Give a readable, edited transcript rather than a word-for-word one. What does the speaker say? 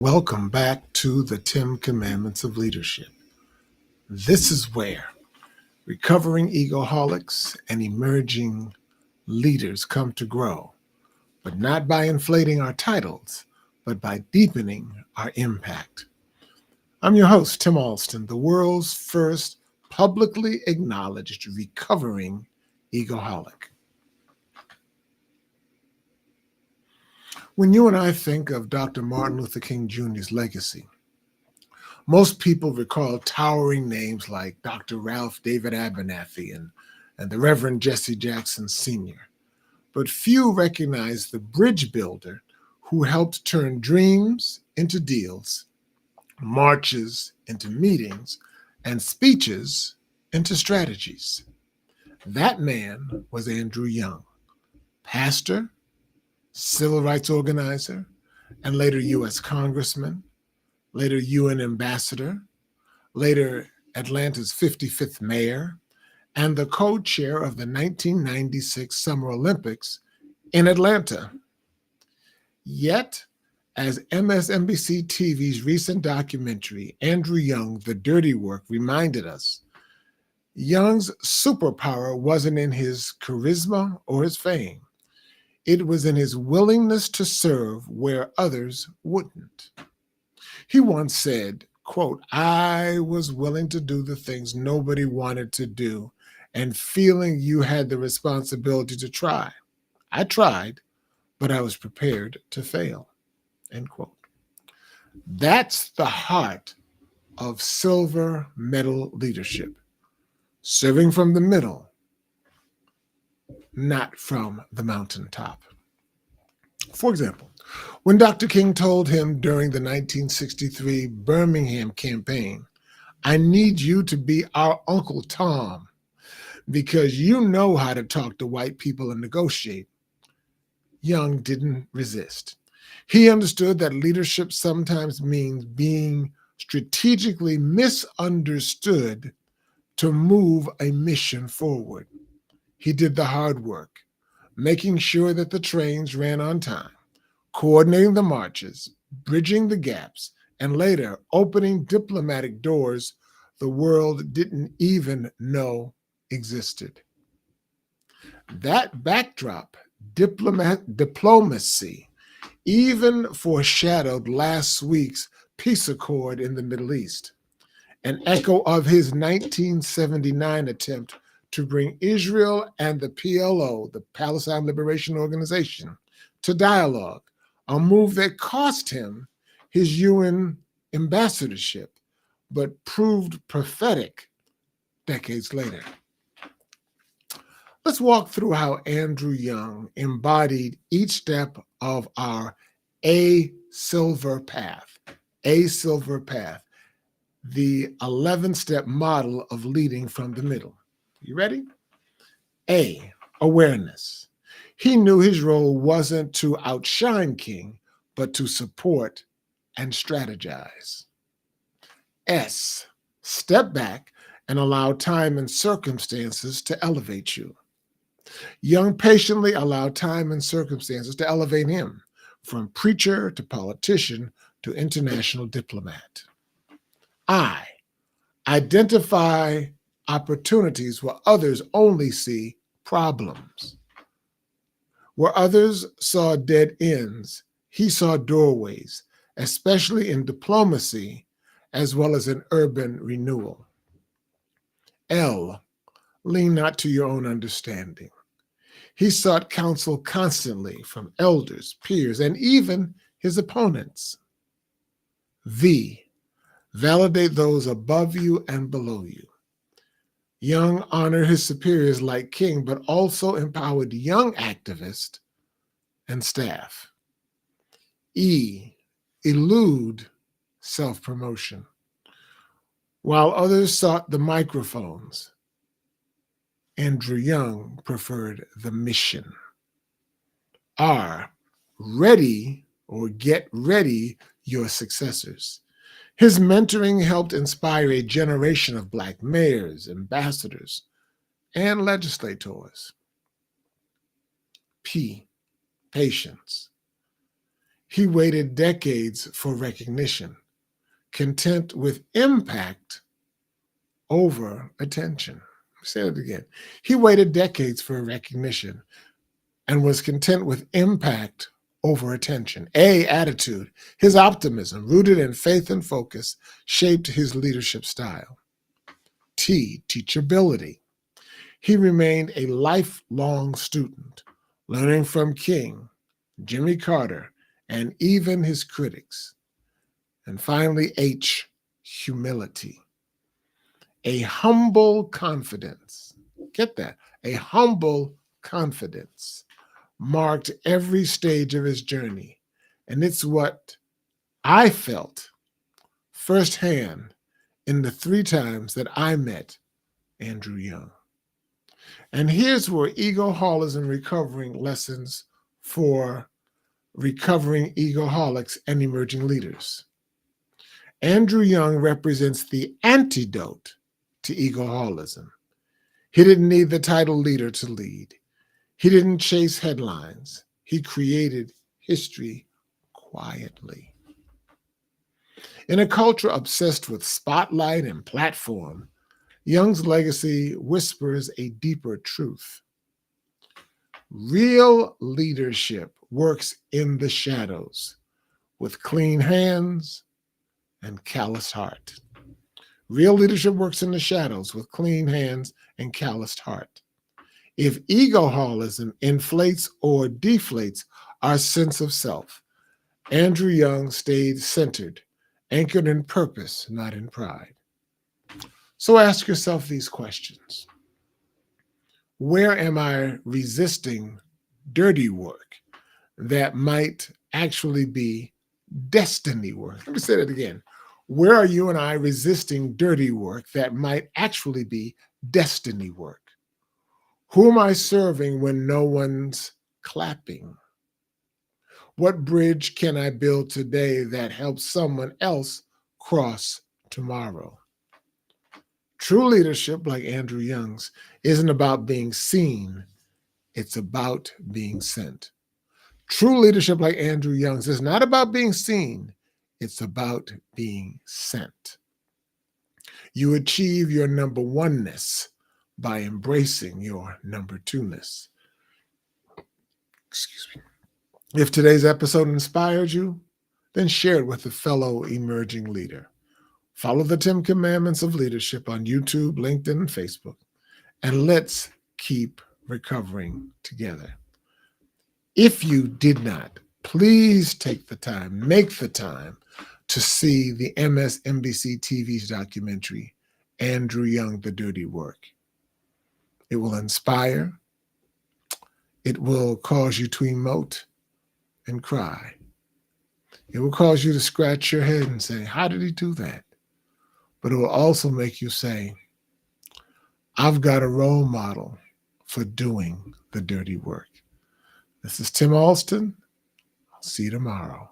Welcome back to the 10 Commandments of Leadership. This is where recovering egoholics and emerging leaders come to grow, but not by inflating our titles, but by deepening our impact. I'm your host, Tim Allston, the world's first publicly acknowledged recovering egoholic. When you and I think of Dr. Martin Luther King Jr.'s legacy, most people recall towering names like Dr. Ralph David Abernathy and the Reverend Jesse Jackson Sr., but few recognize the bridge builder who helped turn dreams into deals, marches into meetings, and speeches into strategies. That man was Andrew Young, pastor, civil rights organizer, and later U.S. congressman, later UN ambassador, later Atlanta's 55th mayor, and the co-chair of the 1996 Summer Olympics in Atlanta. Yet, as MSNBC TV's recent documentary, Andrew Young, The Dirty Work, reminded us, Young's superpower wasn't in his charisma or his fame. It was in his willingness to serve where others wouldn't. He once said, quote, "I was willing to do the things nobody wanted to do and feeling you had the responsibility to try. I tried, but I was prepared to fail," end quote. That's the heart of silver medal leadership, serving from the middle, not from the mountaintop. For example, when Dr. King told him during the 1963 Birmingham campaign, "I need you to be our Uncle Tom because you know how to talk to white people and negotiate," Young didn't resist. He understood that leadership sometimes means being strategically misunderstood to move a mission forward. He did the hard work, making sure that the trains ran on time, coordinating the marches, bridging the gaps, and later opening diplomatic doors the world didn't even know existed. That backdrop, diplomacy, even foreshadowed last week's peace accord in the Middle East, an echo of his 1979 attempt to bring Israel and the PLO, the Palestine Liberation Organization, to dialogue, a move that cost him his UN ambassadorship, but proved prophetic decades later. Let's walk through how Andrew Young embodied each step of our A Silver Path, the 11-step model of leading from the middle. You ready? A, awareness. He knew his role wasn't to outshine King, but to support and strategize. S, step back and allow time and circumstances to elevate you. Young patiently allowed time and circumstances to elevate him, from preacher to politician to international diplomat. I, identify opportunities where others only see problems. Where others saw dead ends, he saw doorways, especially in diplomacy as well as in urban renewal. L, lean not to your own understanding. He sought counsel constantly from elders, peers, and even his opponents. V, validate those above you and below you. Young honored his superiors like King, but also empowered young activists and staff. E, elude self-promotion. While others sought the microphones, Andrew Young preferred the mission. R, ready or get ready your successors. His mentoring helped inspire a generation of Black mayors, ambassadors, and legislators. P, patience. He waited decades for recognition, content with impact over attention. Say it again. He waited decades for recognition and was content with impact over attention. A, attitude. His optimism, rooted in faith and focus, shaped his leadership style. T, teachability. He remained a lifelong student, learning from King, Jimmy Carter, and even his critics. And finally, H, humility. A humble confidence. Get that? A humble confidence marked every stage of his journey. And it's what I felt firsthand in the 3 times that I met Andrew Young. And here's where egoholism recovering lessons for recovering egoholics and emerging leaders. Andrew Young represents the antidote to egoholism. He didn't need the title leader to lead. He didn't chase headlines. He created history quietly. In a culture obsessed with spotlight and platform, Young's legacy whispers a deeper truth. Real leadership works in the shadows with clean hands and calloused heart. Real leadership works in the shadows with clean hands and calloused heart. If egoholism inflates or deflates our sense of self, Andrew Young stayed centered, anchored in purpose, not in pride. So ask yourself these questions. Where am I resisting dirty work that might actually be destiny work? Let me say that again. Where are you and I resisting dirty work that might actually be destiny work? Who am I serving when no one's clapping? What bridge can I build today that helps someone else cross tomorrow? True leadership, like Andrew Young's, isn't about being seen, it's about being sent. True leadership, like Andrew Young's, is not about being seen, it's about being sent. You achieve your number oneness by embracing your number two-ness. Excuse me. If today's episode inspired you, then share it with a fellow emerging leader. Follow the 10 Commandments of Leadership on YouTube, LinkedIn, and Facebook. And let's keep recovering together. If you did not, please take the time, make the time to see the MSNBC TV's documentary, Andrew Young, The Dirty Work. It will inspire. It will cause you to emote and cry. It will cause you to scratch your head and say, how did he do that? But it will also make you say, I've got a role model for doing the dirty work. This is Tim Allston. I'll see you tomorrow.